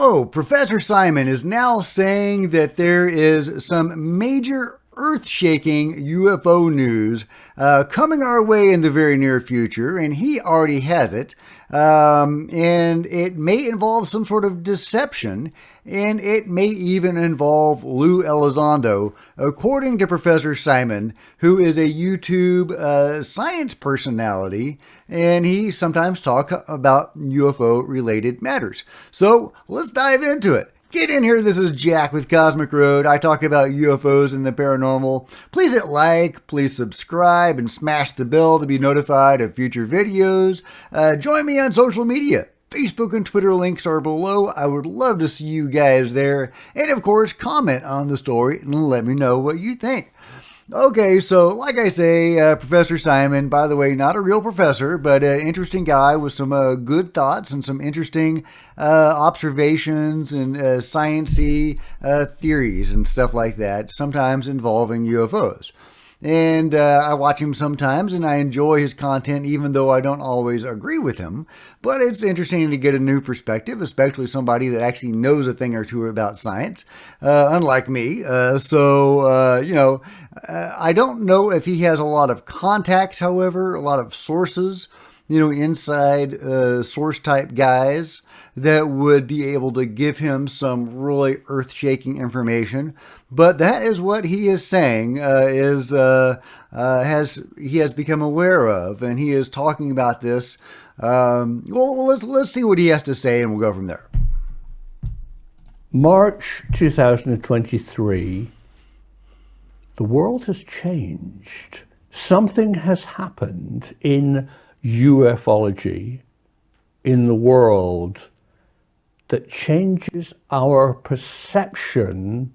Whoa, Professor Simon is now saying that there is some major earth-shaking UFO news coming our way in the very near future, and he already has it. And it may involve some sort of deception, and it may even involve Lou Elizondo, according to Professor Simon, who is a YouTube science personality, and he sometimes talks about UFO-related matters. So let's dive into it. Get in here, this is Jack with Cosmic Road. I talk about UFOs and the paranormal. Please hit like, please subscribe, and smash the bell to be notified of future videos. Join me on social media. Facebook and Twitter links are below. I would love to see you guys there. And of course, comment on the story and let me know what you think. Okay, so like I say, Professor Simon, by the way, not a real professor, but an interesting guy with some good thoughts and some interesting observations and science-y theories and stuff like that, sometimes involving UFOs. And I watch him sometimes, and I enjoy his content, even though I don't always agree with him. But it's interesting to get a new perspective, especially somebody that actually knows a thing or two about science, unlike me. I don't know if he has a lot of contacts, however, a lot of sources, inside source-type guys that would be able to give him some really earth-shaking information. But that is what he is saying, he has become aware of, and he is talking about this. Let's see what he has to say, and we'll go from there. March 2023, the world has changed. Something has happened in ufology, in the world, that changes our perception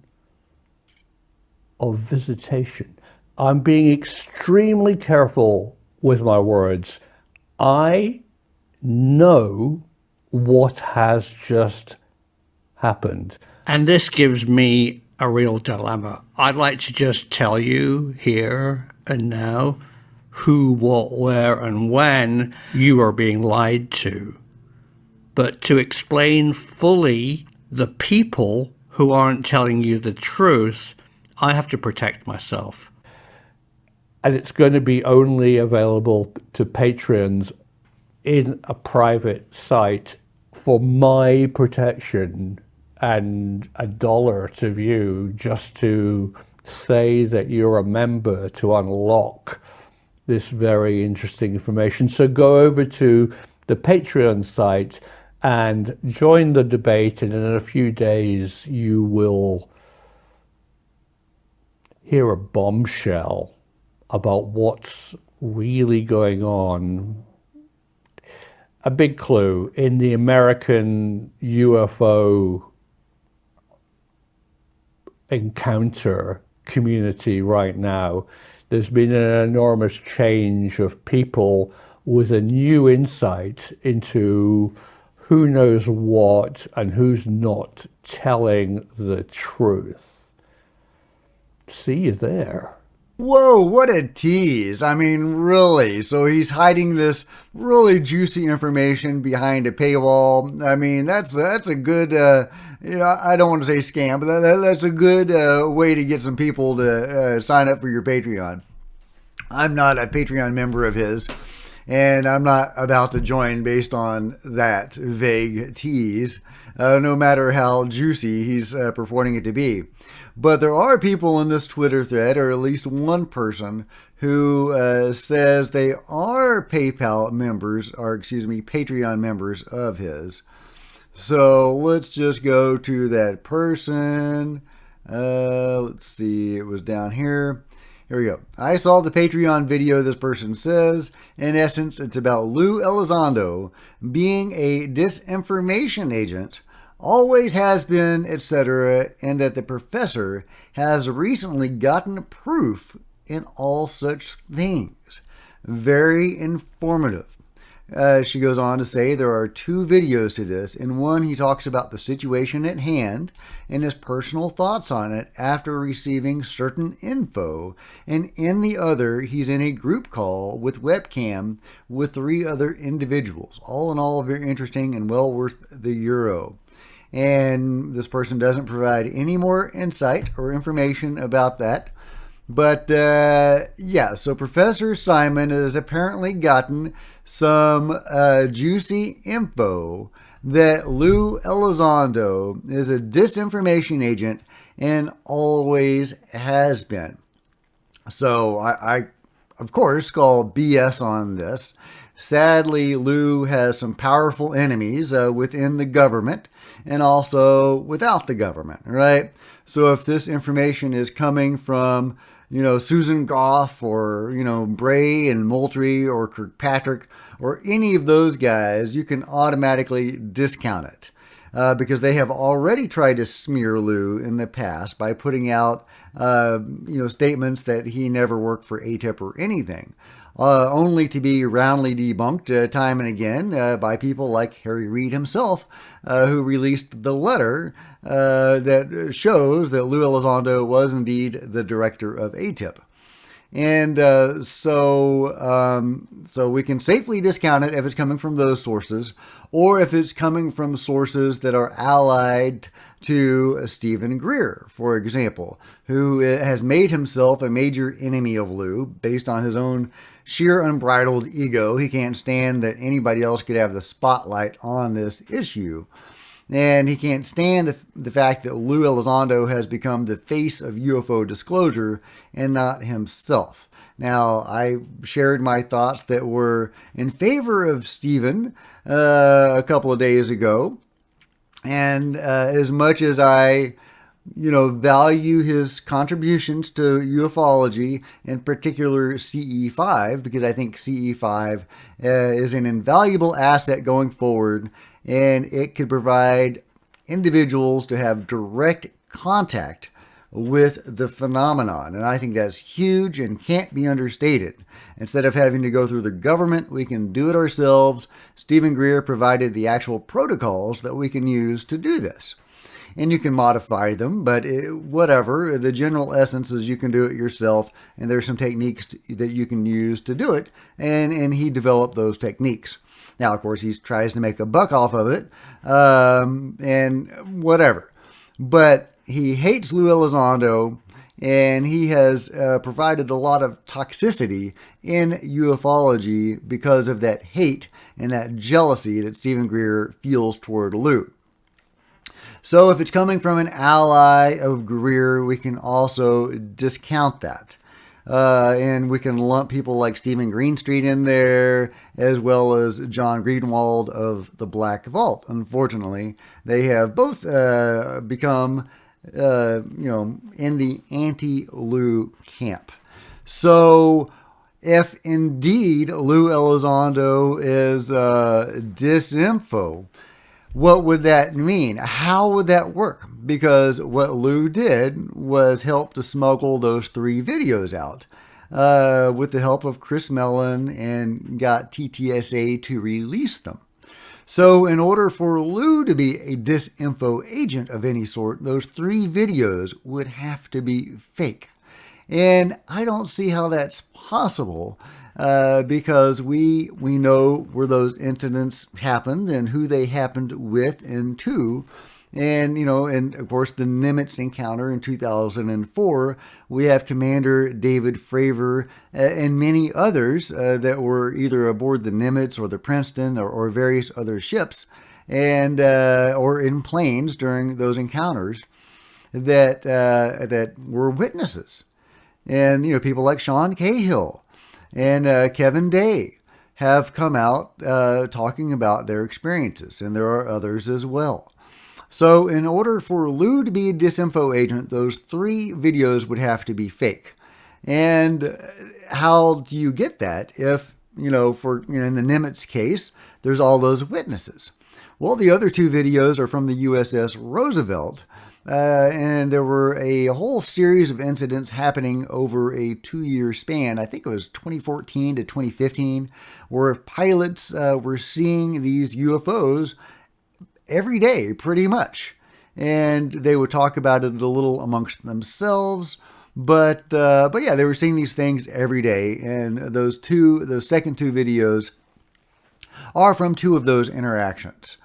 of visitation. I'm being extremely careful with my words. I know what has just happened. And this gives me a real dilemma. I'd like to just tell you here and now who, what, where, and when you are being lied to. But to explain fully the people who aren't telling you the truth, I have to protect myself. And it's going to be only available to patrons in a private site for my protection, and $1 to view, just to say that you're a member to unlock this very interesting information. So go over to the Patreon site and join the debate, and in a few days you will hear a bombshell about what's really going on. A big clue: in the American UFO encounter community right now, there's been an enormous change of people with a new insight into who knows what and who's not telling the truth. See you there. Whoa, what a tease. I mean, really. So he's hiding this really juicy information behind a paywall. I mean, that's a good, I don't want to say scam, but that's a good way to get some people to sign up for your Patreon. I'm not a Patreon member of his, and I'm not about to join based on that vague tease, no matter how juicy he's purporting it to be. But there are people in this Twitter thread, or at least one person, who says they are PayPal members, or Patreon members of his. So let's just go to that person. Let's see, it was down here. Here we go. I saw the Patreon video, this person says. In essence, it's about Lou Elizondo being a disinformation agent, always has been, etc., and that the professor has recently gotten proof in all such things. Very informative. She goes on to say there are 2 videos to this. In one, he talks about the situation at hand and his personal thoughts on it after receiving certain info. And in the other, he's in a group call with webcam with 3 other individuals. All in all, very interesting and well worth the euro. And this person doesn't provide any more insight or information about that. But yeah, so Professor Simon has apparently gotten some juicy info that Lou Elizondo is a disinformation agent and always has been. So I of course, call BS on this. Sadly, Lou has some powerful enemies within the government and also without the government, right? So if this information is coming from, Susan Goff or, Bray and Moultrie or Kirkpatrick or any of those guys, you can automatically discount it. Because they have already tried to smear Lou in the past by putting out, statements that he never worked for ATIP or anything, only to be roundly debunked time and again by people like Harry Reid himself, who released the letter that shows that Lou Elizondo was indeed the director of ATIP. And so we can safely discount it if it's coming from those sources, or if it's coming from sources that are allied to Stephen Greer, for example, who has made himself a major enemy of Lou based on his own sheer unbridled ego. He can't stand that anybody else could have the spotlight on this issue. And he can't stand the fact that Lou Elizondo has become the face of UFO disclosure and not himself. Now, I shared my thoughts that were in favor of Stephen a couple of days ago. And as much as I, value his contributions to ufology, in particular CE5, because I think CE5 is an invaluable asset going forward, and it could provide individuals to have direct contact with the phenomenon. And I think that's huge and can't be understated. Instead of having to go through the government, we can do it ourselves. Stephen Greer provided the actual protocols that we can use to do this. And you can modify them, but whatever. The general essence is you can do it yourself, and there's some techniques that you can use to do it, and he developed those techniques. Now, of course, he tries to make a buck off of it, and whatever. But he hates Lou Elizondo, and he has provided a lot of toxicity in ufology because of that hate and that jealousy that Stephen Greer feels toward Lou. So if it's coming from an ally of Greer, we can also discount that. And we can lump people like Stephen Greenstreet in there, as well as John Greenwald of the Black Vault. Unfortunately, they have both become, in the anti-Lou camp. So if indeed Lou Elizondo is disinfo, what would that mean? How would that work? Because what Lou did was help to smuggle those 3 videos out with the help of Chris Mellon and got TTSA to release them. So in order for Lou to be a disinfo agent of any sort, those 3 videos would have to be fake. And I don't see how that's possible. Because we know where those incidents happened and who they happened with and to. And, and of course, the Nimitz encounter in 2004, we have Commander David Fravor and many others that were either aboard the Nimitz or the Princeton or various other ships and or in planes during those encounters that were witnesses. And, people like Sean Cahill and Kevin Day have come out talking about their experiences, and there are others as well. So in order for Lou to be a disinfo agent, those 3 videos would have to be fake. And how do you get that if, in the Nimitz case, there's all those witnesses? Well, the other 2 videos are from the USS Roosevelt, and there were a whole series of incidents happening over a 2-year span. I think it was 2014 to 2015, where pilots were seeing these UFOs every day, pretty much. And they would talk about it a little amongst themselves. But yeah, they were seeing these things every day. And those second 2 videos are from 2 of those interactions.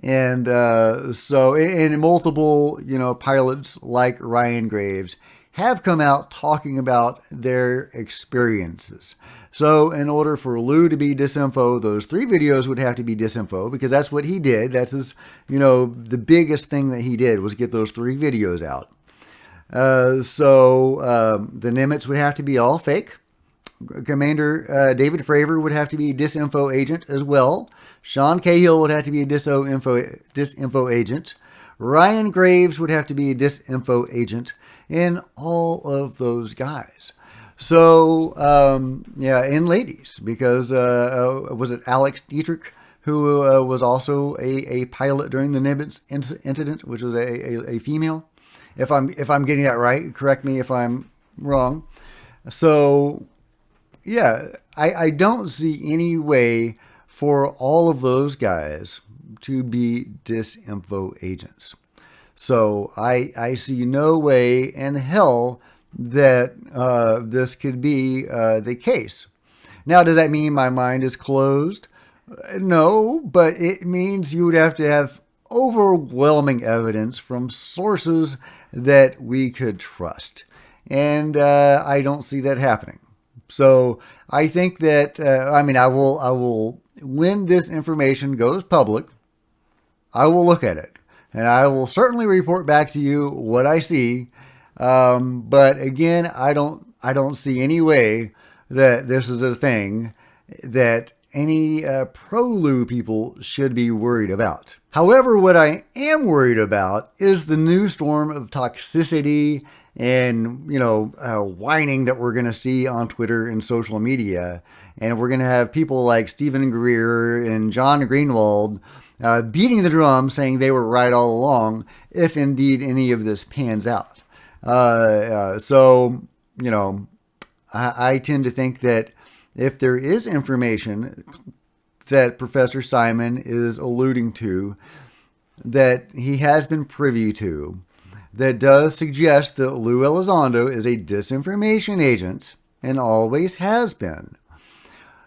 And and multiple, pilots like Ryan Graves have come out talking about their experiences. So in order for Lou to be disinfo, those 3 videos would have to be disinfo, because that's what he did. That's his, the biggest thing that he did was get those 3 videos out. The Nimitz would have to be all fake. Commander David Fravor would have to be a disinfo agent as well. Sean Cahill would have to be a disinfo agent. Ryan Graves would have to be a disinfo agent, and all of those guys. So, and ladies, because was it Alex Dietrich, who was also a pilot during the Nimitz incident, which was a female? If I'm getting that right, correct me if I'm wrong. So, yeah, I don't see any way for all of those guys to be disinfo agents. So I see no way in hell that this could be the case. Now, does that mean my mind is closed? No, but it means you would have to have overwhelming evidence from sources that we could trust. And I don't see that happening. So I think that, I will, when this information goes public, I will look at it. And I will certainly report back to you what I see. But again, I don't see any way that this is a thing that any pro-Lou people should be worried about. However, what I am worried about is the new storm of toxicity and, whining that we're going to see on Twitter and social media. And we're going to have people like Stephen Greer and John Greenwald beating the drum, saying they were right all along, if indeed any of this pans out. I tend to think that if there is information that Professor Simon is alluding to, that he has been privy to, that does suggest that Lou Elizondo is a disinformation agent and always has been,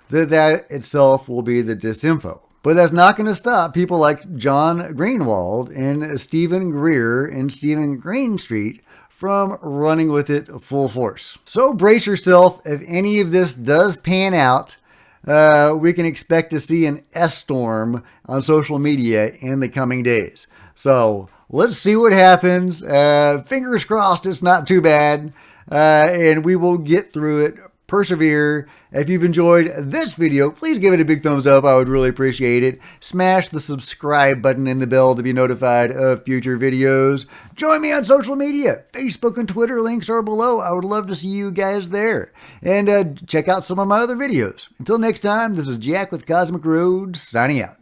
that itself will be the disinfo. But that's not going to stop people like John Greenwald and Stephen Greer and Stephen Greenstreet from running with it full force. So brace yourself. If any of this does pan out, we can expect to see an S-storm on social media in the coming days. So let's see what happens. Fingers crossed it's not too bad, and we will get through it. Persevere. If you've enjoyed this video, please give it a big thumbs up. I would really appreciate it. Smash the subscribe button and the bell to be notified of future videos. Join me on social media. Facebook and Twitter links are below. I would love to see you guys there. And check out some of my other videos. Until next time, this is Jack with Cosmic Road, signing out.